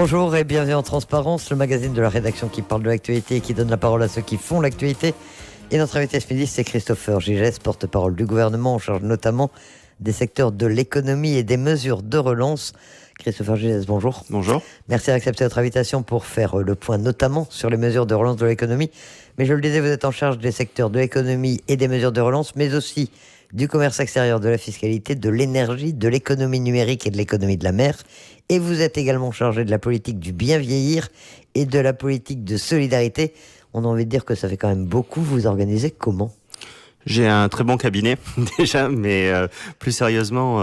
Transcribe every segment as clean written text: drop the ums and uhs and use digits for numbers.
Bonjour et bienvenue en Transparence, le magazine de la rédaction qui parle de l'actualité et qui donne la parole à ceux qui font l'actualité. Et notre invité ce midi, c'est Christopher Gigès, porte-parole du gouvernement, en charge notamment des secteurs de l'économie et des mesures de relance. Christopher Gigès, bonjour. Bonjour. Merci d'accepter notre invitation pour faire le point notamment sur les mesures de relance de l'économie. Mais je le disais, vous êtes en charge des secteurs de l'économie et des mesures de relance, mais aussi du commerce extérieur, de la fiscalité, de l'énergie, de l'économie numérique et de l'économie de la mer. Et vous êtes également chargé de la politique du bien vieillir et de la politique de solidarité. On a envie de dire que ça fait quand même beaucoup. Vous organisez comment ? J'ai un très bon cabinet déjà, mais plus sérieusement,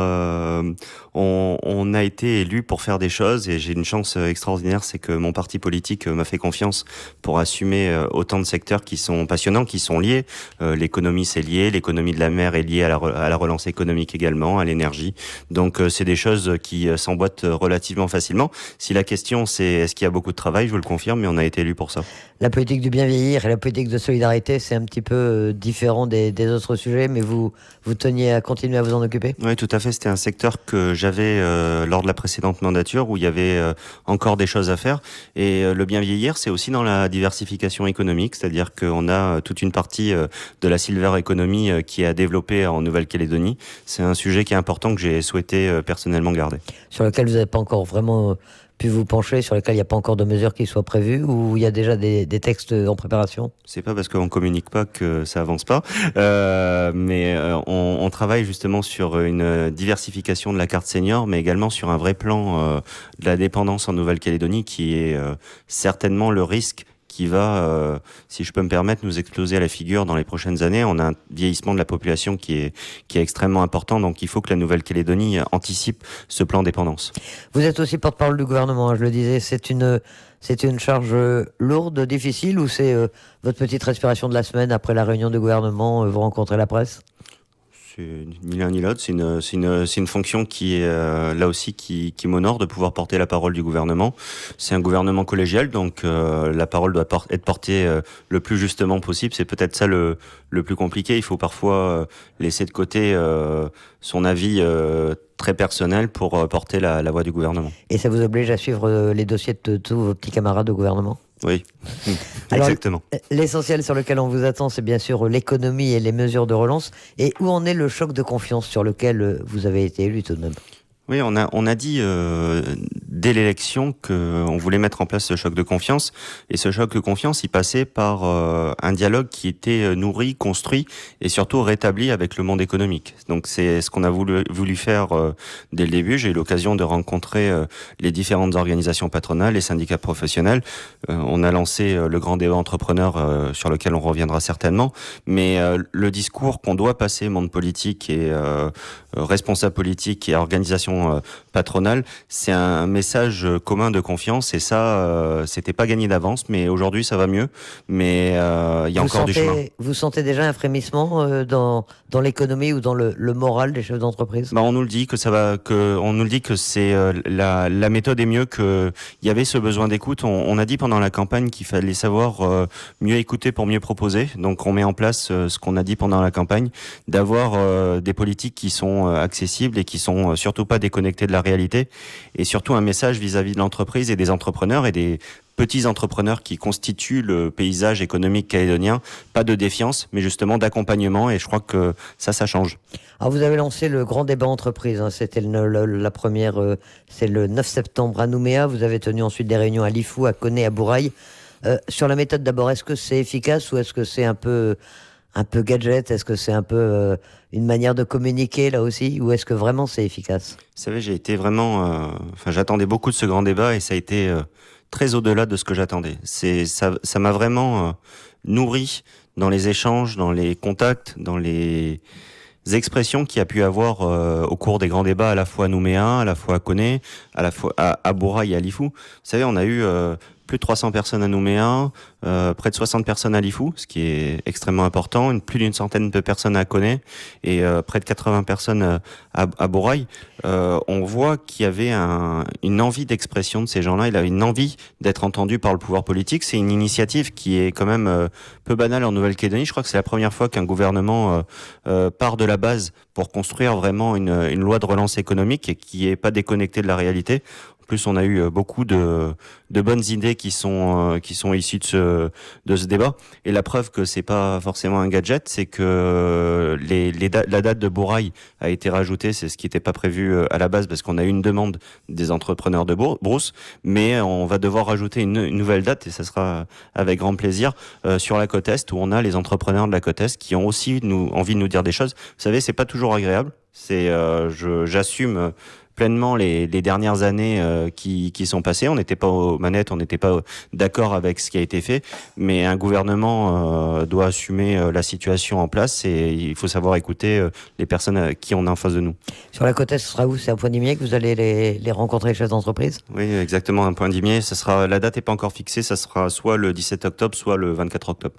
on a été élu pour faire des choses et j'ai une chance extraordinaire, c'est que mon parti politique m'a fait confiance pour assumer autant de secteurs qui sont passionnants, qui sont liés. L'économie, c'est lié, l'économie de la mer est liée à la relance économique également, à l'énergie. Donc c'est des choses qui s'emboîtent relativement facilement. Si la question c'est est-ce qu'il y a beaucoup de travail, je vous le confirme, mais on a été élu pour ça. La politique du bien vieillir et la politique de solidarité, c'est un petit peu différent des autres sujets, mais vous teniez à continuer à vous en occuper ? Oui, tout à fait. C'était un secteur que j'avais lors de la précédente mandature où il y avait encore des choses à faire. Et le bien vieillir, c'est aussi dans la diversification économique, c'est-à-dire qu'on a toute une partie de la silver economy qui est à développer en Nouvelle-Calédonie. C'est un sujet qui est important que j'ai souhaité personnellement garder. Sur lequel vous n'avez pas encore vraiment pu vous pencher, sur lesquels il n'y a pas encore de mesures qui soient prévues, ou il y a déjà des textes en préparation ? C'est pas parce qu'on communique pas que ça avance pas, mais on travaille justement sur une diversification de la carte senior, mais également sur un vrai plan de la dépendance en Nouvelle-Calédonie qui est certainement le risque qui va, si je peux me permettre, nous exploser à la figure dans les prochaines années. On a un vieillissement de la population qui est extrêmement important, donc il faut que la Nouvelle-Calédonie anticipe ce plan dépendance. Vous êtes aussi porte-parole du gouvernement, je le disais, c'est une charge lourde, difficile, ou c'est votre petite respiration de la semaine après la réunion du gouvernement, vous rencontrez la presse ? C'est ni l'un ni l'autre, c'est une fonction qui est là aussi qui m'honore de pouvoir porter la parole du gouvernement. C'est un gouvernement collégial, donc la parole doit être portée le plus justement possible. C'est peut-être ça le plus compliqué. Il faut parfois laisser de côté son avis très personnel pour porter la voix du gouvernement. Et ça vous oblige à suivre les dossiers de tous vos petits camarades au gouvernement ? Oui, Alors, exactement. L'essentiel sur lequel on vous attend, c'est bien sûr l'économie et les mesures de relance. Et où en est le choc de confiance sur lequel vous avez été élu tout de même ? Oui, on a dit dès l'élection qu'on voulait mettre en place ce choc de confiance. Et ce choc de confiance, il passait par un dialogue qui était nourri, construit et surtout rétabli avec le monde économique. Donc c'est ce qu'on a voulu faire dès le début. J'ai eu l'occasion de rencontrer les différentes organisations patronales, les syndicats professionnels. On a lancé le grand débat entrepreneur sur lequel on reviendra certainement. Mais le discours qu'on doit passer, monde politique et responsable politique et organisation patronale, c'est un message commun de confiance et ça, c'était pas gagné d'avance, mais aujourd'hui ça va mieux, mais il y a encore du chemin. Vous sentez déjà un frémissement dans l'économie ou dans le moral des chefs d'entreprise ? On nous le dit que ça va, on nous le dit que c'est la méthode est mieux, que il y avait ce besoin d'écoute. On a dit pendant la campagne qu'il fallait savoir mieux écouter pour mieux proposer. Donc on met en place ce qu'on a dit pendant la campagne, d'avoir des politiques qui sont accessibles et qui sont surtout pas déconnectées de la réalité, et surtout un message vis-à-vis de l'entreprise et des entrepreneurs et des petits entrepreneurs qui constituent le paysage économique calédonien. Pas de défiance, mais justement d'accompagnement, et je crois que ça change. Alors vous avez lancé le grand débat entreprise, hein. C'était la première, c'est le 9 septembre à Nouméa. Vous avez tenu ensuite des réunions à Lifou, à Koné, à Bourail. Sur la méthode d'abord, est-ce que c'est efficace ou est-ce que c'est un peu gadget ? Est-ce que c'est un peu une manière de communiquer là aussi, ou est-ce que vraiment c'est efficace ? Vous savez, j'ai été vraiment, j'attendais beaucoup de ce grand débat et ça a été très au-delà de ce que j'attendais. Ça m'a vraiment nourri dans les échanges, dans les contacts, dans les expressions qu'il y a pu avoir au cours des grands débats, à la fois à Nouméa, à la fois à Koné, à la fois à Bourail et à Lifou. Vous savez, on a eu plus de 300 personnes à Nouméa, près de 60 personnes à Lifou, ce qui est extrêmement important, plus d'une centaine de personnes à Koné et près de 80 personnes à Bourail. On voit qu'il y avait une envie d'expression de ces gens-là, il a une envie d'être entendu par le pouvoir politique. C'est une initiative qui est quand même peu banale en Nouvelle-Calédonie. Je crois que c'est la première fois qu'un gouvernement part de la base pour construire vraiment une loi de relance économique et qui est pas déconnectée de la réalité. plus, on a eu beaucoup de bonnes idées qui sont issues de ce débat. Et la preuve que c'est pas forcément un gadget, c'est que la date de Bourail a été rajoutée. C'est ce qui n'était pas prévu à la base parce qu'on a eu une demande des entrepreneurs de Brousse, mais on va devoir rajouter une nouvelle date et ça sera avec grand plaisir sur la côte Est où on a les entrepreneurs de la côte Est qui ont aussi envie de nous dire des choses. Vous savez, c'est pas toujours agréable. J'assume pleinement les dernières années qui sont passées. On n'était pas aux manettes, on n'était pas d'accord avec ce qui a été fait, mais un gouvernement doit assumer la situation en place et il faut savoir écouter les personnes à qui on a en face de nous. Sur la côte Est, ce sera où? C'est à Pointe-Dimier que vous allez les rencontrer, les chefs d'entreprise? Oui, exactement, à Pointe-Dimier. La date n'est pas encore fixée, ça sera soit le 17 octobre, soit le 24 octobre.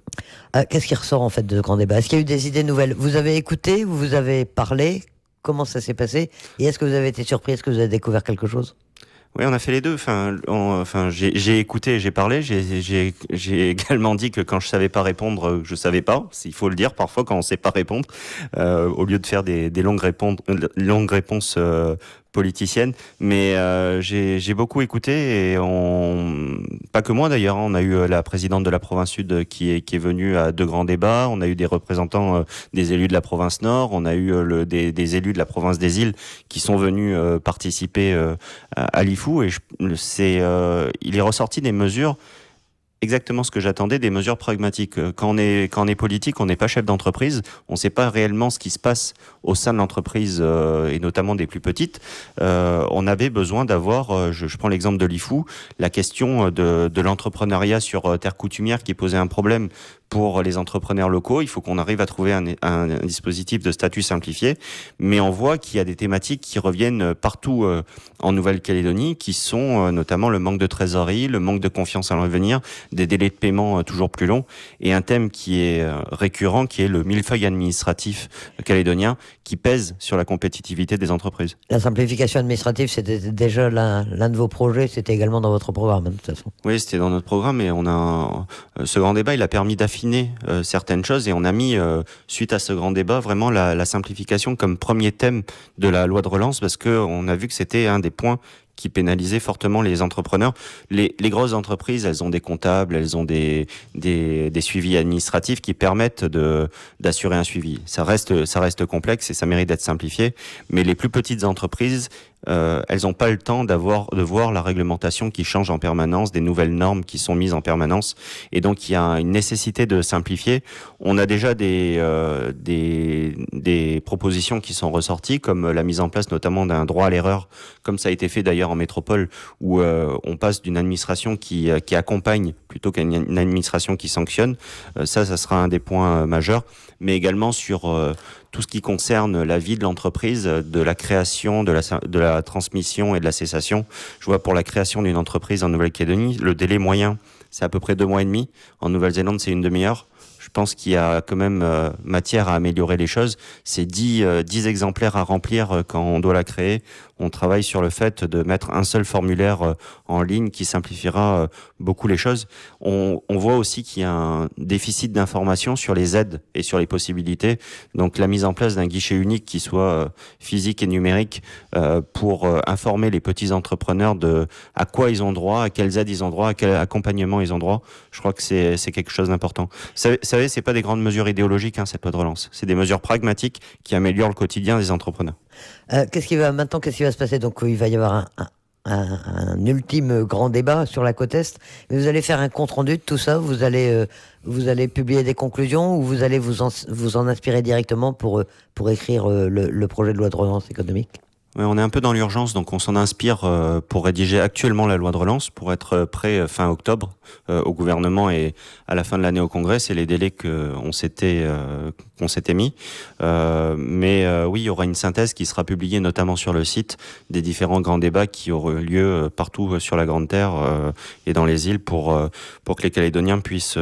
Qu'est-ce qui ressort en fait de ce grand débat? Est-ce qu'il y a eu des idées nouvelles? Vous avez écouté, vous avez parlé? Comment ça s'est passé? Et est-ce que vous avez été surpris? Est-ce que vous avez découvert quelque chose? Oui, on a fait les deux. J'ai écouté, j'ai parlé. J'ai également dit que quand je savais pas répondre, je savais pas. Il faut le dire parfois quand on sait pas répondre, au lieu de faire des longues réponses politicienne, mais j'ai beaucoup écouté et pas que moi d'ailleurs, on a eu la présidente de la province Sud qui est venue à 2 grands débats, on a eu des représentants des élus de la province Nord, on a eu des élus de la province des Îles qui sont venus participer à l'IFU et il est ressorti des mesures exactement ce que j'attendais, des mesures pragmatiques. Quand on est politique, on n'est pas chef d'entreprise, on ne sait pas réellement ce qui se passe au sein de l'entreprise et notamment des plus petites. On avait besoin d'avoir, je prends l'exemple de l'IFU, la question de l'entrepreneuriat sur terre coutumière qui posait un problème pour les entrepreneurs locaux. Il faut qu'on arrive à trouver un dispositif de statut simplifié, mais on voit qu'il y a des thématiques qui reviennent partout en Nouvelle-Calédonie, qui sont notamment le manque de trésorerie, le manque de confiance à l'avenir, des délais de paiement toujours plus longs, et un thème qui est récurrent, qui est le millefeuille administratif calédonien, qui pèse sur la compétitivité des entreprises. La simplification administrative, c'était déjà l'un de vos projets, c'était également dans votre programme, de toute façon. Oui, c'était dans notre programme, et ce grand débat, il a permis d'affiner certaines choses, et on a mis, suite à ce grand débat, vraiment la simplification comme premier thème de la loi de relance, parce qu'on a vu que c'était un des points qui pénalisait fortement les entrepreneurs. Les grosses entreprises, elles ont des comptables, elles ont des suivis administratifs qui permettent d'assurer un suivi. Ça reste complexe et ça mérite d'être simplifié. Mais les plus petites entreprises, elles n'ont pas le temps de voir la réglementation qui change en permanence, des nouvelles normes qui sont mises en permanence. Et donc, il y a une nécessité de simplifier. On a déjà des propositions qui sont ressorties, comme la mise en place notamment d'un droit à l'erreur, comme ça a été fait d'ailleurs en métropole, où on passe d'une administration qui accompagne plutôt qu'une administration qui sanctionne. Ça sera un des points majeurs. Mais également sur tout ce qui concerne la vie de l'entreprise, de la création, de la transmission et de la cessation. Je vois pour la création d'une entreprise en Nouvelle-Calédonie, le délai moyen, c'est à peu près 2 mois et demi. En Nouvelle-Zélande, c'est une demi-heure. Je pense qu'il y a quand même matière à améliorer les choses. C'est 10 exemplaires à remplir quand on doit la créer. On travaille sur le fait de mettre un seul formulaire en ligne qui simplifiera beaucoup les choses. On voit aussi qu'il y a un déficit d'information sur les aides et sur les possibilités. Donc la mise en place d'un guichet unique qui soit physique et numérique pour informer les petits entrepreneurs de à quoi ils ont droit, à quelles aides ils ont droit, à quel accompagnement ils ont droit. Je crois que c'est quelque chose d'important. Vous savez, c'est pas des grandes mesures idéologiques, cette loi de relance. C'est des mesures pragmatiques qui améliorent le quotidien des entrepreneurs. Qu'est-ce qui va se passer? Donc, il va y avoir un ultime grand débat sur la côte Est. Mais vous allez faire un compte-rendu de tout ça? Vous allez publier des conclusions ou vous allez vous en inspirer directement pour écrire le projet de loi de relance économique? Ouais, on est un peu dans l'urgence, donc on s'en inspire pour rédiger actuellement la loi de relance, pour être prêt fin octobre au gouvernement et à la fin de l'année au Congrès. C'est les délais qu'on s'était mis. Mais oui, il y aura une synthèse qui sera publiée notamment sur le site des différents grands débats qui auront lieu partout sur la Grande Terre et dans les îles pour que les Calédoniens puissent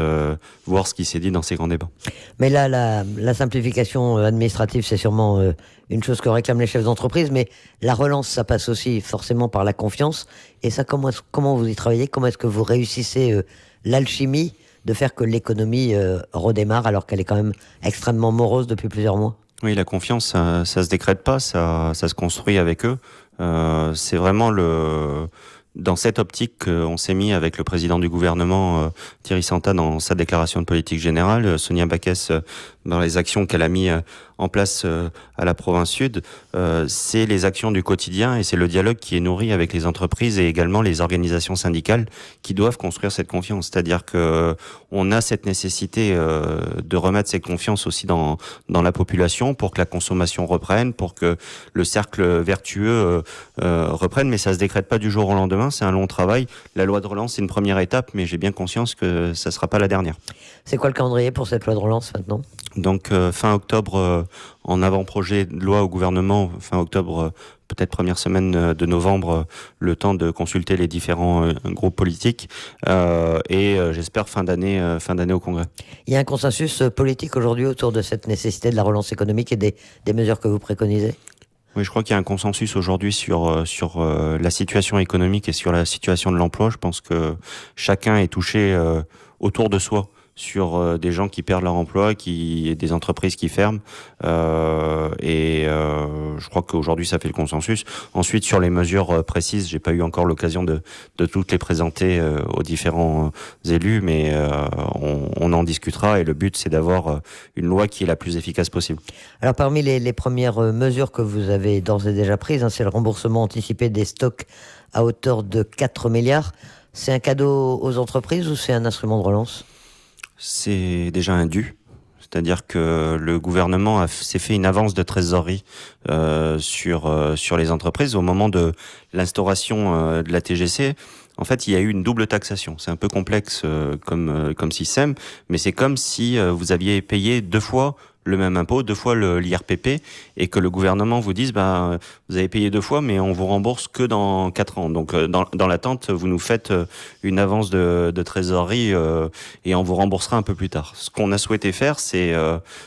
voir ce qui s'est dit dans ces grands débats. Mais là, la simplification administrative, c'est sûrement une chose que réclament les chefs d'entreprise, mais la relance, ça passe aussi forcément par la confiance. Et ça, comment vous y travaillez? Comment est-ce que vous réussissez l'alchimie de faire que l'économie redémarre alors qu'elle est quand même extrêmement morose depuis plusieurs mois? Oui, la confiance, ça se décrète pas, ça se construit avec eux. C'est vraiment dans cette optique qu'on s'est mis avec le président du gouvernement, Thierry Santa, dans sa déclaration de politique générale, Sonia Backès, dans les actions qu'elle a mis en place à la province sud, c'est les actions du quotidien et c'est le dialogue qui est nourri avec les entreprises et également les organisations syndicales qui doivent construire cette confiance. C'est-à-dire que on a cette nécessité de remettre cette confiance aussi dans la population pour que la consommation reprenne, pour que le cercle vertueux reprenne, mais ça se décrète pas du jour au lendemain, c'est un long travail. La loi de relance, c'est une première étape, mais j'ai bien conscience que ça sera pas la dernière. C'est quoi le calendrier pour cette loi de relance maintenant ? Donc fin octobre, en avant-projet de loi au gouvernement, fin octobre, peut-être première semaine de novembre, le temps de consulter les différents groupes politiques, et j'espère fin d'année au Congrès. Il y a un consensus politique aujourd'hui autour de cette nécessité de la relance économique et des mesures que vous préconisez ? Oui, je crois qu'il y a un consensus aujourd'hui sur la situation économique et sur la situation de l'emploi. Je pense que chacun est touché autour de soi sur des gens qui perdent leur emploi, des entreprises qui ferment, je crois qu'aujourd'hui ça fait le consensus. Ensuite, sur les mesures précises, j'ai pas eu encore l'occasion de toutes les présenter aux différents élus, mais on en discutera et le but c'est d'avoir une loi qui est la plus efficace possible. Alors parmi les premières mesures que vous avez d'ores et déjà prises, c'est le remboursement anticipé des stocks à hauteur de 4 milliards. C'est un cadeau aux entreprises ou c'est un instrument de relance ? C'est déjà un dû. C'est-à-dire que le gouvernement s'est fait une avance de trésorerie sur les entreprises au moment de l'instauration de la TGC. En fait, il y a eu une double taxation. C'est un peu complexe comme système, mais c'est comme si vous aviez payé 2 fois le même impôt, 2 fois l'IRPP, et que le gouvernement vous dise, vous avez payé 2 fois, mais on vous rembourse que dans 4 ans. Donc, dans l'attente, vous nous faites une avance de trésorerie, et on vous remboursera un peu plus tard. Ce qu'on a souhaité faire, c'est,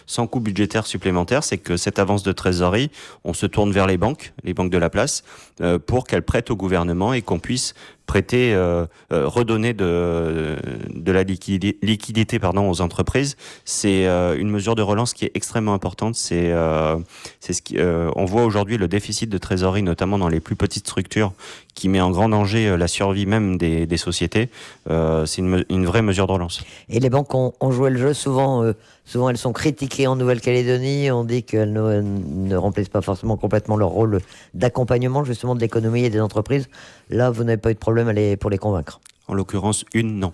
sans coût budgétaire supplémentaire, c'est que cette avance de trésorerie, on se tourne vers les banques de la place, pour qu'elles prêtent au gouvernement et qu'on puisse prêter, redonner de la liquidité aux entreprises. C'est une mesure de relance qui est extrêmement importante. C'est ce qui on voit aujourd'hui le déficit de trésorerie, notamment dans les plus petites structures, qui met en grand danger la survie même des sociétés. C'est une vraie mesure de relance. Et les banques ont joué le jeu. Souvent elles sont critiquées en Nouvelle-Calédonie. On dit qu'elles ne remplissent pas forcément complètement leur rôle d'accompagnement justement de l'économie et des entreprises. Là, vous n'avez pas eu de problème pour les convaincre. En l'occurrence, non.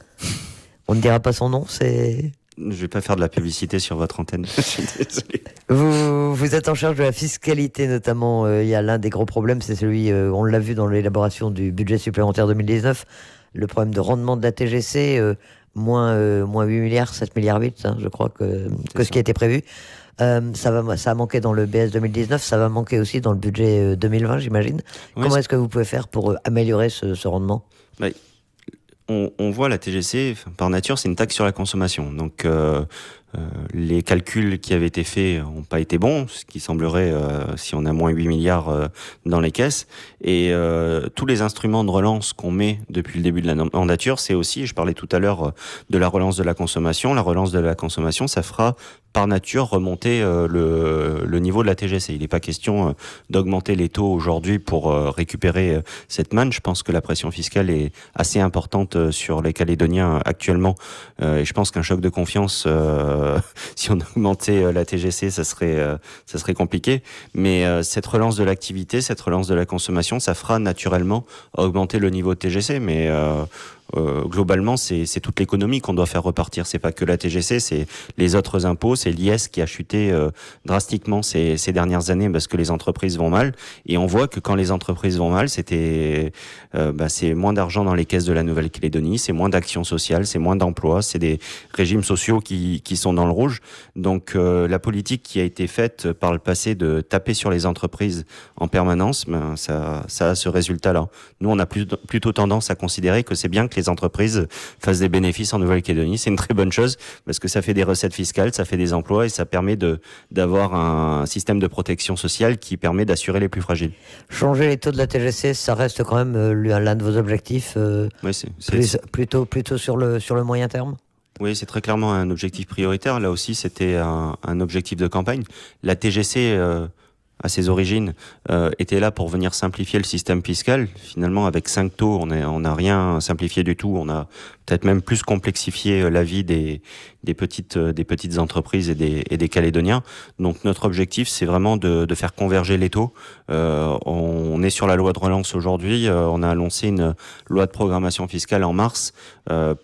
On ne dira pas son nom, c'est... Je vais pas faire de la publicité sur votre antenne. Je suis désolé. Vous êtes en charge de la fiscalité notamment. Il y a l'un des gros problèmes, c'est celui, on l'a vu dans l'élaboration du budget supplémentaire 2019, le problème de rendement de la TGC, moins 8 milliards, 7 milliards 8, je crois que ce qui a été prévu. Ça a manqué dans le BS 2019, ça va manquer aussi dans le budget 2020, j'imagine. Oui, comment est-ce que vous pouvez faire pour améliorer ce rendement ? On voit la TGC, par nature, c'est une taxe sur la consommation. Donc, les calculs qui avaient été faits n'ont pas été bons, ce qui semblerait si on a moins 8 milliards dans les caisses. Et tous les instruments de relance qu'on met depuis le début de la mandature, c'est aussi, je parlais tout à l'heure de la relance de la consommation. La relance de la consommation, ça fera par nature remonter le niveau de la TGC. Il n'est pas question d'augmenter les taux aujourd'hui pour récupérer cette manne. Je pense que la pression fiscale est assez importante sur les Calédoniens actuellement. Et je pense qu'un choc de confiance, si on augmentait la TGC, ça serait compliqué. Mais cette relance de l'activité, cette relance de la consommation, ça fera naturellement augmenter le niveau de TGC. Mais globalement, c'est toute l'économie qu'on doit faire repartir. C'est pas que la TGC, c'est les autres impôts, c'est l'IS qui a chuté drastiquement ces dernières années parce que les entreprises vont mal. Et on voit que quand les entreprises vont mal, c'est moins d'argent dans les caisses de la Nouvelle-Calédonie, c'est moins d'actions sociales, c'est moins d'emplois, c'est des régimes sociaux qui sont dans le rouge. Donc la politique qui a été faite par le passé de taper sur les entreprises en permanence, ça a ce résultat-là. Nous, on a plutôt tendance à considérer que c'est bien que les entreprises fassent des bénéfices en Nouvelle-Calédonie. C'est une très bonne chose parce que ça fait des recettes fiscales, ça fait des emplois et ça permet d'avoir un système de protection sociale qui permet d'assurer les plus fragiles. Changer les taux de la TGC, ça reste quand même l'un de vos objectifs, oui, plutôt sur le moyen terme. Oui, c'est très clairement un objectif prioritaire. Là aussi, c'était un objectif de campagne. La TGC à ses origines, était là pour venir simplifier le système fiscal. Finalement, avec 5 taux, on n'a rien simplifié du tout. On a peut-être même plus complexifié la vie des petites entreprises et des Calédoniens. Donc notre objectif, c'est vraiment de faire converger les taux. On est sur la loi de relance aujourd'hui. On a annoncé une loi de programmation fiscale en mars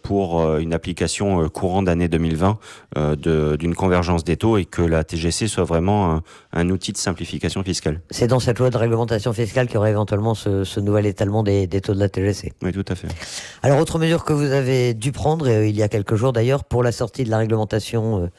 pour une application courant d'année 2020 d'une convergence des taux et que la TGC soit vraiment un outil de simplification fiscale. C'est dans cette loi de réglementation fiscale qu'il y aurait éventuellement ce nouvel étalement des taux de la TGC. Oui, tout à fait. Alors, autre mesure que vous avez dû prendre, il y a quelques jours d'ailleurs, pour la sortie de la réglementation,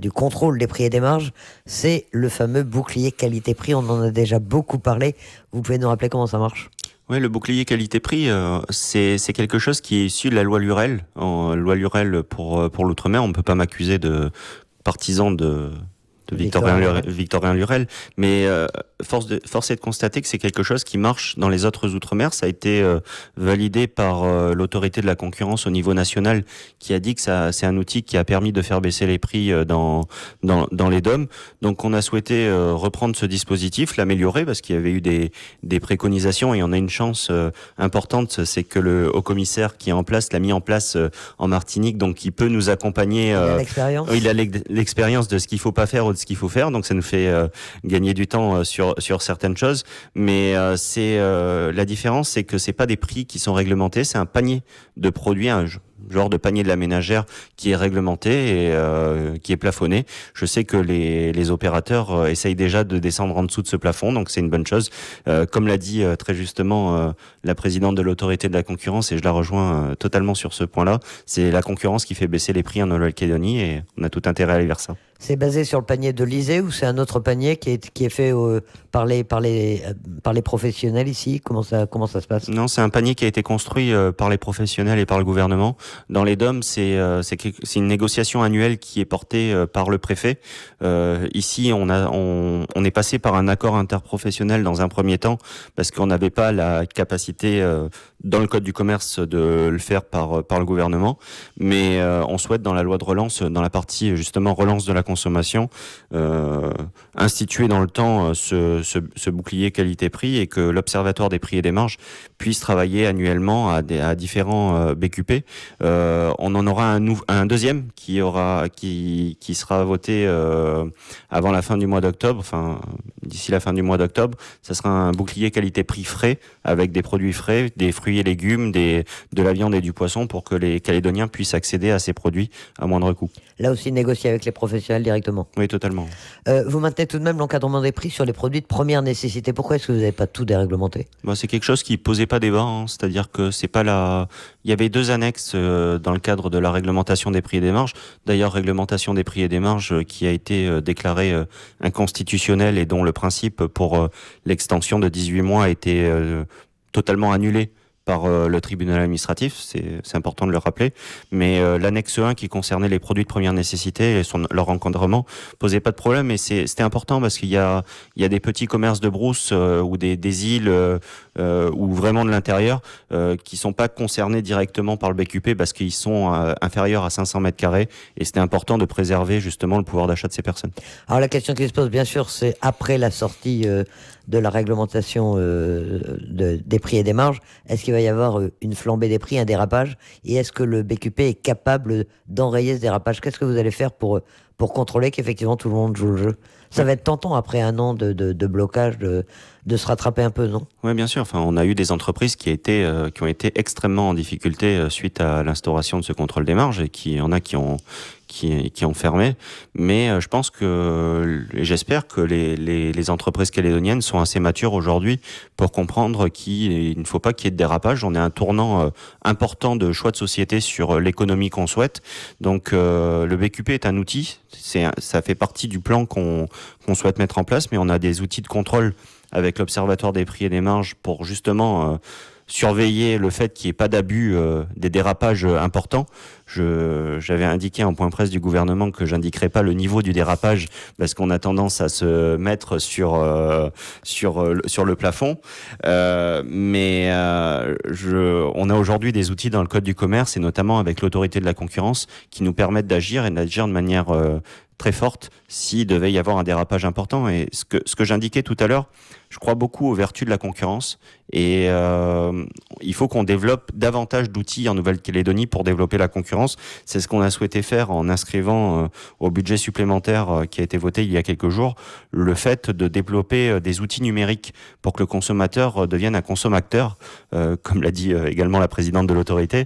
du contrôle des prix et des marges, c'est le fameux bouclier qualité-prix. On en a déjà beaucoup parlé. Vous pouvez nous rappeler comment ça marche ? Oui, le bouclier qualité-prix, c'est quelque chose qui est issu de la loi Lurel. En loi Lurel pour l'outre-mer, on ne peut pas m'accuser de partisan de Victorien Lurel, mais force est de constater que c'est quelque chose qui marche dans les autres outre-mer. Ça a été validé par l'autorité de la concurrence au niveau national, qui a dit que c'est un outil qui a permis de faire baisser les prix dans les DOM. Donc on a souhaité reprendre ce dispositif, l'améliorer, parce qu'il y avait eu des préconisations et on a une chance importante, c'est que le haut-commissaire qui est en place l'a mis en place en Martinique, donc il peut nous accompagner. Il a l'expérience de ce qu'il faut pas faire ou de ce qu'il faut faire, donc ça nous fait gagner du temps sur certaines choses, mais la différence, c'est que c'est pas des prix qui sont réglementés, c'est un panier de produits, un genre de panier de la ménagère qui est réglementé et qui est plafonné. Je sais que les opérateurs essayent déjà de descendre en dessous de ce plafond, donc c'est une bonne chose. Comme l'a dit très justement la présidente de l'autorité de la concurrence, et je la rejoins totalement sur ce point-là, c'est la concurrence qui fait baisser les prix en Nouvelle-Calédonie et on a tout intérêt à aller vers ça. C'est basé sur le panier de l'ISE ou c'est un autre panier qui est fait par les professionnels ici ? Comment ça se passe ? Non, c'est un panier qui a été construit par les professionnels et par le gouvernement. Dans les DOM, c'est une négociation annuelle qui est portée par le préfet. Ici, on est passé par un accord interprofessionnel dans un premier temps parce qu'on n'avait pas la capacité dans le code du commerce de le faire par le gouvernement. Mais on souhaite dans la loi de relance, dans la partie justement relance de la consommation, instituer dans le temps ce bouclier qualité-prix et que l'Observatoire des prix et des marges puisse travailler annuellement à différents BQP. On en aura un deuxième qui sera voté avant la fin du mois d'octobre, enfin d'ici la fin du mois d'octobre. Ça sera un bouclier qualité-prix frais avec des produits frais, des fruits et légumes, de la viande et du poisson pour que les Calédoniens puissent accéder à ces produits à moindre coût. Là aussi, négocier avec les professionnels directement. Oui, totalement. Vous maintenez tout de même l'encadrement des prix sur les produits de première nécessité. Pourquoi est-ce que vous n'avez pas tout déréglementé ? C'est quelque chose qui posait pas débat, c'est-à-dire que c'est pas il y avait 2 annexes dans le cadre de la réglementation des prix et des marges. D'ailleurs, réglementation des prix et des marges qui a été déclarée inconstitutionnelle et dont le principe pour l'extension de 18 mois a été totalement annulé par le tribunal administratif, c'est important de le rappeler, mais l'annexe 1 qui concernait les produits de première nécessité et leur encadrement posait pas de problème, et c'était important parce qu'il y a des petits commerces de brousse ou des îles ou vraiment de l'intérieur qui sont pas concernés directement par le BQP parce qu'ils sont inférieurs à 500 mètres carrés, et c'était important de préserver justement le pouvoir d'achat de ces personnes. Alors la question qui se pose bien sûr, c'est après la sortie de la réglementation des prix et des marges, est-ce qu'il va y avoir une flambée des prix, un dérapage, et est-ce que le BQP est capable d'enrayer ce dérapage ? Qu'est-ce que vous allez faire pour contrôler qu'effectivement tout le monde joue le jeu ? Ça va être tentant après un an de blocage de se rattraper un peu, non ? Oui, bien sûr. Enfin, on a eu des entreprises qui ont été extrêmement en difficulté suite à l'instauration de ce contrôle des marges, et qui ont fermé. Mais je pense j'espère que les entreprises calédoniennes sont assez matures aujourd'hui pour comprendre qu'il ne faut pas qu'il y ait de dérapage. On est à un tournant important de choix de société sur l'économie qu'on souhaite. Donc le BQP est un outil. Ça fait partie du plan qu'on souhaite mettre en place, mais on a des outils de contrôle avec l'Observatoire des prix et des marges pour justement surveiller le fait qu'il n'y ait pas d'abus, des dérapages importants. J'avais indiqué en point presse du gouvernement que j'indiquerais pas le niveau du dérapage parce qu'on a tendance à se mettre sur le plafond. Mais on a aujourd'hui des outils dans le code du commerce et notamment avec l'autorité de la concurrence qui nous permettent d'agir et d'agir de manière très forte s'il devait y avoir un dérapage important. Et ce que j'indiquais tout à l'heure, je crois beaucoup aux vertus de la concurrence et il faut qu'on développe davantage d'outils en Nouvelle-Calédonie pour développer la concurrence. C'est ce qu'on a souhaité faire en inscrivant au budget supplémentaire qui a été voté il y a quelques jours, le fait de développer des outils numériques pour que le consommateur devienne un consommateur, comme l'a dit également la présidente de l'autorité,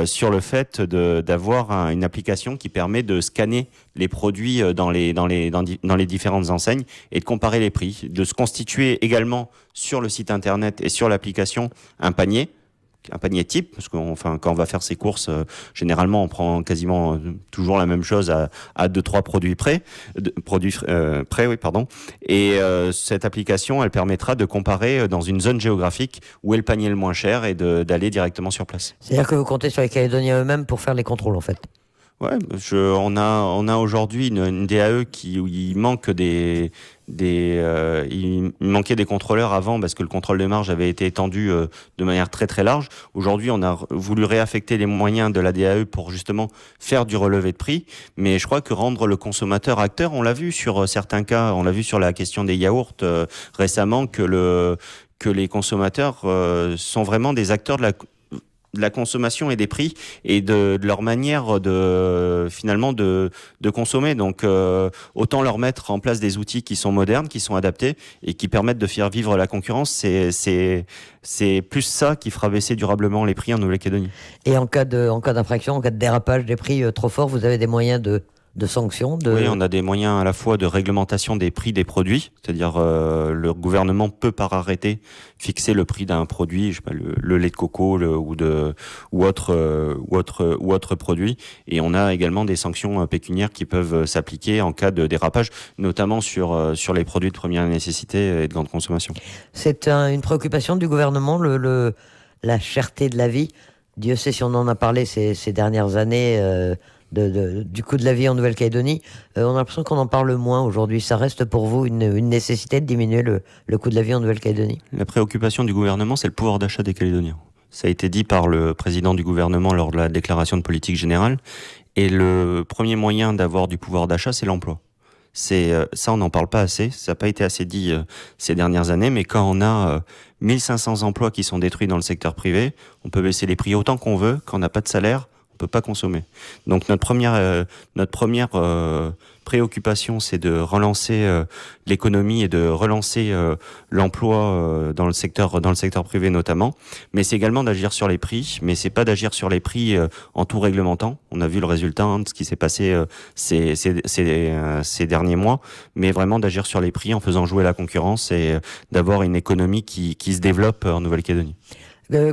sur le fait d'avoir une application qui permet de scanner les produits dans les différentes enseignes et de comparer les prix, de se constituer également sur le site internet et sur l'application un panier type, parce quand on va faire ses courses, généralement on prend quasiment toujours la même chose à 2-3 produits près, et cette application, elle permettra de comparer dans une zone géographique où est le panier le moins cher et d'aller directement sur place. C'est-à-dire que vous comptez sur les Calédoniens eux-mêmes pour faire les contrôles en fait? Ouais, on a aujourd'hui une DAE où il manque il manquait des contrôleurs avant parce que le contrôle de marge avait été étendu de manière très très large. Aujourd'hui, on a voulu réaffecter les moyens de la DAE pour justement faire du relevé de prix. Mais je crois que rendre le consommateur acteur, on l'a vu sur certains cas, on l'a vu sur la question des yaourts récemment, que les consommateurs sont vraiment des acteurs de la consommation et des prix et de leur manière finalement de consommer. Donc autant leur mettre en place des outils qui sont modernes, qui sont adaptés et qui permettent de faire vivre la concurrence. C'est plus ça qui fera baisser durablement les prix en Nouvelle-Calédonie. Et en cas d'infraction, en cas de dérapage des prix trop fort, vous avez des moyens de sanctions Oui, on a des moyens à la fois de réglementation des prix des produits, c'est-à-dire le gouvernement peut par arrêté fixer le prix d'un produit, je sais pas, le lait de coco ou autre produit, et on a également des sanctions pécuniaires qui peuvent s'appliquer en cas de dérapage, notamment sur les produits de première nécessité et de grande consommation. C'est une préoccupation du gouvernement, la cherté de la vie. Dieu sait si on en a parlé ces dernières années. Du coût de la vie en Nouvelle-Calédonie, on a l'impression qu'on en parle moins aujourd'hui. Ça reste pour vous une nécessité de diminuer le coût de la vie en Nouvelle-Calédonie? La préoccupation du gouvernement, c'est le pouvoir d'achat des Calédoniens. Ça a été dit par le président du gouvernement lors de la déclaration de politique générale. Et le premier moyen d'avoir du pouvoir d'achat, c'est l'emploi. Ça, on n'en parle pas assez. Ça n'a pas été assez dit ces dernières années. Mais quand on a 1500 emplois qui sont détruits dans le secteur privé, on peut baisser les prix autant qu'on veut. Quand on n'a pas de salaire, on peut pas consommer. Donc notre première préoccupation, c'est de relancer l'économie et de relancer l'emploi dans le secteur privé notamment. Mais c'est également d'agir sur les prix. Mais c'est pas d'agir sur les prix en tout réglementant. On a vu le résultat de ce qui s'est passé ces derniers mois. Mais vraiment d'agir sur les prix en faisant jouer la concurrence et d'avoir une économie qui se développe en Nouvelle-Calédonie.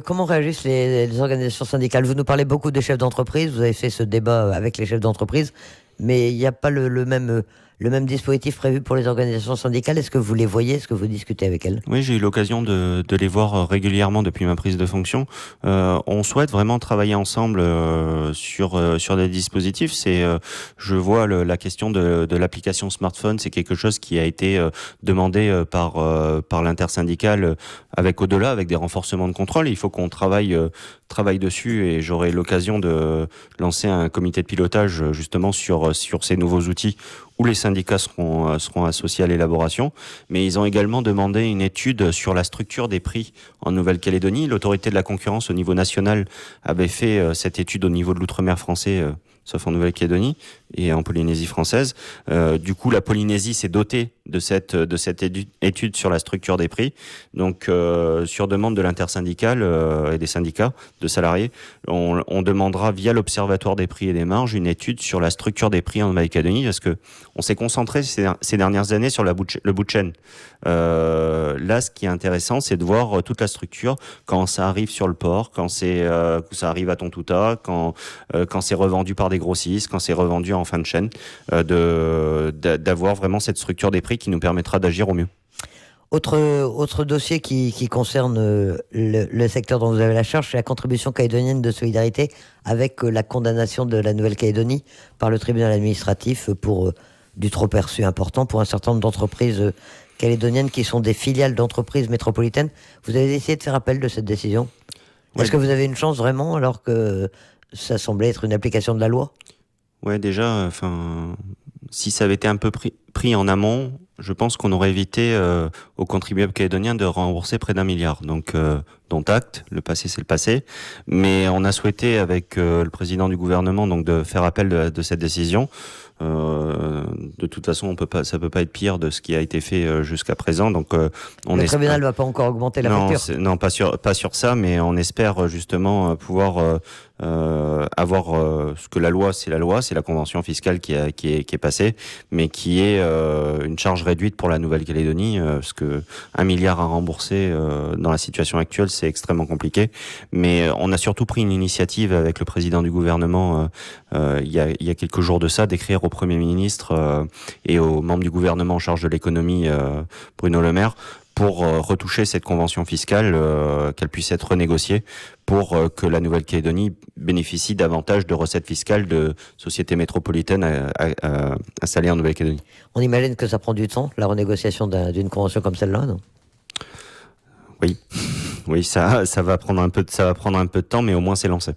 Comment réagissent les organisations syndicales? Vous nous parlez beaucoup des chefs d'entreprise, vous avez fait ce débat avec les chefs d'entreprise, mais il n'y a pas le même dispositif prévu pour les organisations syndicales. Est-ce que vous les voyez? Est-ce que vous discutez avec elles? Oui, j'ai eu l'occasion de les voir régulièrement depuis ma prise de fonction. On souhaite vraiment travailler ensemble sur des dispositifs. Je vois la question de l'application smartphone, c'est quelque chose qui a été demandé par l'intersyndicale avec des renforcements de contrôle. Il faut qu'on travaille dessus et j'aurai l'occasion de lancer un comité de pilotage justement sur ces nouveaux outils où les syndicats seront associés à l'élaboration, mais ils ont également demandé une étude sur la structure des prix en Nouvelle-Calédonie. L'autorité de la concurrence au niveau national avait fait cette étude au niveau de l'outre-mer français, sauf en Nouvelle-Calédonie et en Polynésie française. Du coup, la Polynésie s'est dotée de cette étude sur la structure des prix. Donc, sur demande de l'intersyndicale et des syndicats de salariés, on demandera via l'Observatoire des prix et des marges une étude sur la structure des prix en Nouvelle-Calédonie, parce que on s'est concentré ces dernières années sur le bout de chaîne. Là, ce qui est intéressant, c'est de voir toute la structure quand ça arrive sur le port, quand ça arrive à Tontouta, quand c'est revendu par des grossistes, quand c'est revendu en fin de chaîne, d'avoir vraiment cette structure des prix qui nous permettra d'agir au mieux. Autre dossier qui concerne le secteur dont vous avez la charge, c'est la contribution calédonienne de solidarité avec la condamnation de la Nouvelle-Calédonie par le tribunal administratif pour du trop perçu important pour un certain nombre d'entreprises calédoniennes qui sont des filiales d'entreprises métropolitaines. Vous avez essayé de faire appel de cette décision? Ouais. Est-ce que vous avez une chance vraiment alors que ça semblait être une application de la loi? Ouais, déjà, si ça avait été un peu pris en amont, je pense qu'on aurait évité aux contribuables calédoniens de rembourser près d'1 milliard. Donc, dont acte, le passé c'est le passé. Mais on a souhaité avec le président du gouvernement donc de faire appel de cette décision. De toute façon, ça peut pas être pire de ce qui a été fait jusqu'à présent. Donc, le tribunal va pas encore augmenter la facture. Non, pas sur ça, mais on espère justement pouvoir avoir ce que la loi, c'est la convention fiscale qui est passée, mais qui est une charge réduite pour la Nouvelle-Calédonie, parce que 1 milliard à rembourser dans la situation actuelle, c'est extrêmement compliqué. Mais on a surtout pris une initiative avec le président du gouvernement il y a quelques jours de ça, d'écrire au Premier ministre et aux membres du gouvernement en charge de l'économie, Bruno Le Maire, pour retoucher cette convention fiscale, qu'elle puisse être renégociée pour que la Nouvelle-Calédonie bénéficie davantage de recettes fiscales de sociétés métropolitaines installées en Nouvelle-Calédonie. On imagine que ça prend du temps, la renégociation d'une convention comme celle-là, non ? Oui, ça va prendre un peu de temps, mais au moins c'est lancé.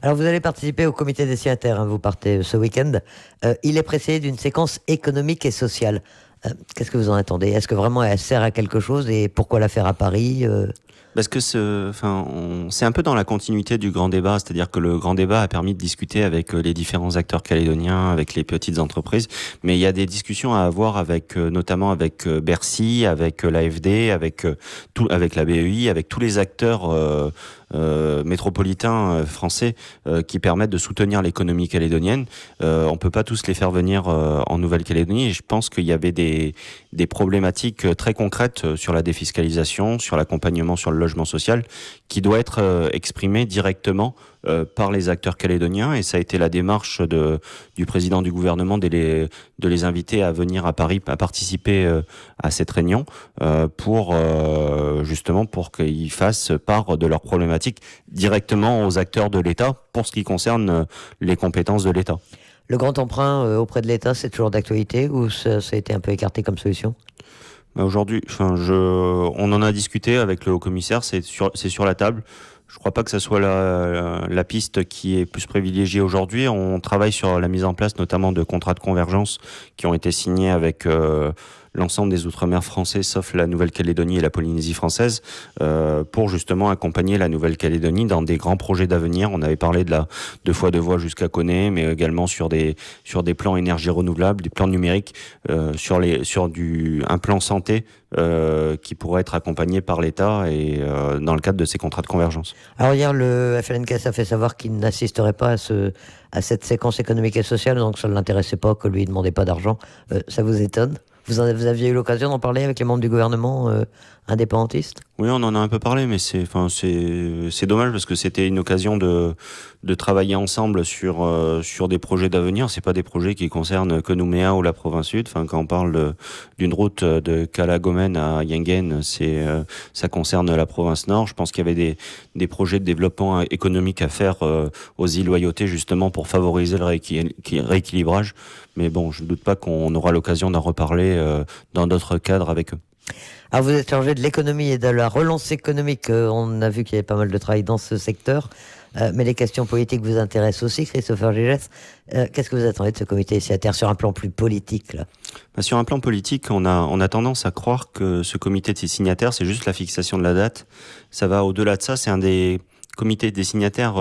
Alors vous allez participer au comité des signataires, vous partez ce week-end. Il est précédé d'une séquence économique et sociale. Qu'est-ce que vous en attendez ? Est-ce que vraiment elle sert à quelque chose et pourquoi la faire à Paris ? Parce que c'est un peu dans la continuité du grand débat, c'est-à-dire que le grand débat a permis de discuter avec les différents acteurs calédoniens, avec les petites entreprises, mais il y a des discussions à avoir notamment avec Bercy, avec l'AFD, avec la BEI, avec tous les acteurs métropolitains français qui permettent de soutenir l'économie calédonienne. On peut pas tous les faire venir en Nouvelle-Calédonie, et je pense qu'il y avait des problématiques très concrètes sur la défiscalisation, sur l'accompagnement sur le logement social, qui doit être exprimé directement par les acteurs calédoniens, et ça a été la démarche du président du gouvernement de les inviter à venir à Paris, à participer à cette réunion pour qu'ils fassent part de leurs problématiques directement aux acteurs de l'État pour ce qui concerne les compétences de l'État. Le grand emprunt auprès de l'État, c'est toujours d'actualité ou ça a été un peu écarté comme solution ? Aujourd'hui, on en a discuté avec le haut-commissaire, c'est sur la table. Je crois pas que ça soit la piste qui est plus privilégiée aujourd'hui. On travaille sur la mise en place notamment de contrats de convergence qui ont été signés avec l'ensemble des Outre-mer français, sauf la Nouvelle-Calédonie et la Polynésie française, pour justement accompagner la Nouvelle-Calédonie dans des grands projets d'avenir. On avait parlé de la 2x2 voies jusqu'à Koné, mais également sur des plans énergie renouvelable, des plans numériques, un plan santé qui pourrait être accompagné par l'État et dans le cadre de ces contrats de convergence. Alors hier, le FLNKS a fait savoir qu'il n'assisterait pas à cette séquence économique et sociale, donc ça ne l'intéressait pas, que lui ne demandait pas d'argent. Ça vous étonne ? Vous aviez eu l'occasion d'en parler avec les membres du gouvernement indépendantistes ? Oui, on en a un peu parlé, mais c'est dommage parce que c'était une occasion de travailler ensemble sur des projets d'avenir. C'est pas des projets qui concernent que Nouméa ou la province sud. Enfin, quand on parle d'une route de Calagomen à Yengen, ça concerne la province nord. Je pense qu'il y avait des projets de développement économique à faire aux îles Loyauté justement pour favoriser le rééquilibrage. Mais bon, je ne doute pas qu'on aura l'occasion d'en reparler dans d'autres cadres avec eux. Alors vous êtes chargé de l'économie et de la relance économique. On a vu qu'il y avait pas mal de travail dans ce secteur. Mais les questions politiques vous intéressent aussi, Christopher Gégès. Qu'est-ce que vous attendez de ce comité signataire sur un plan plus politique là ? Sur un plan politique, on a tendance à croire que ce comité de signataires, c'est juste la fixation de la date. Ça va au-delà de ça. C'est un des comités des signataires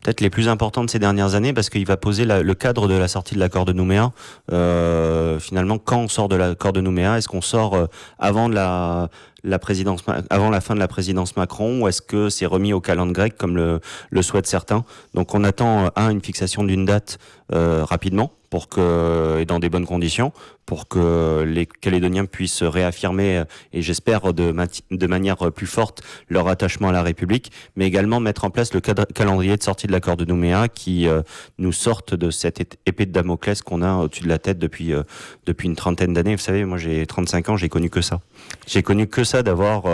peut-être les plus importants de ces dernières années parce qu'il va poser le cadre de la sortie de l'accord de Nouméa. Finalement, quand on sort de l'accord de Nouméa, est-ce qu'on sort avant la fin de la présidence Macron, ou est-ce que c'est remis au calendrier grec comme le souhaitent certains? Donc on attend une fixation d'une date rapidement et dans des bonnes conditions pour que les Calédoniens puissent réaffirmer et j'espère de manière plus forte leur attachement à la République, mais également mettre en place le calendrier de sortie de l'accord de Nouméa qui nous sorte de cette épée de Damoclès qu'on a au-dessus de la tête depuis une trentaine d'années. Vous savez, moi j'ai 35 ans, j'ai connu que ça. J'ai connu que ça d'avoir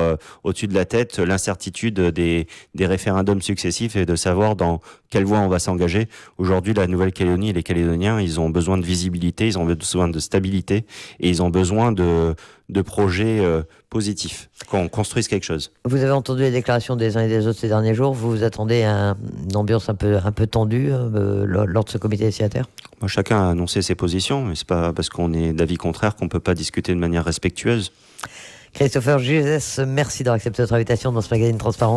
au-dessus de la tête l'incertitude des référendums successifs et de savoir dans quelle voie on va s'engager. Aujourd'hui, la Nouvelle-Calédonie et les Calédoniens, ils ont besoin de visibilité, ils ont besoin de stabilité et ils ont besoin de projets positifs, qu'on construise quelque chose. Vous avez entendu les déclarations des uns et des autres ces derniers jours. Vous vous attendez à une ambiance un peu tendue lors de ce comité des signataires? Moi, chacun a annoncé ses positions, mais c'est pas parce qu'on est d'avis contraire qu'on peut pas discuter de manière respectueuse. Christopher Gizès, merci d'avoir accepté notre invitation dans ce magazine Transparence.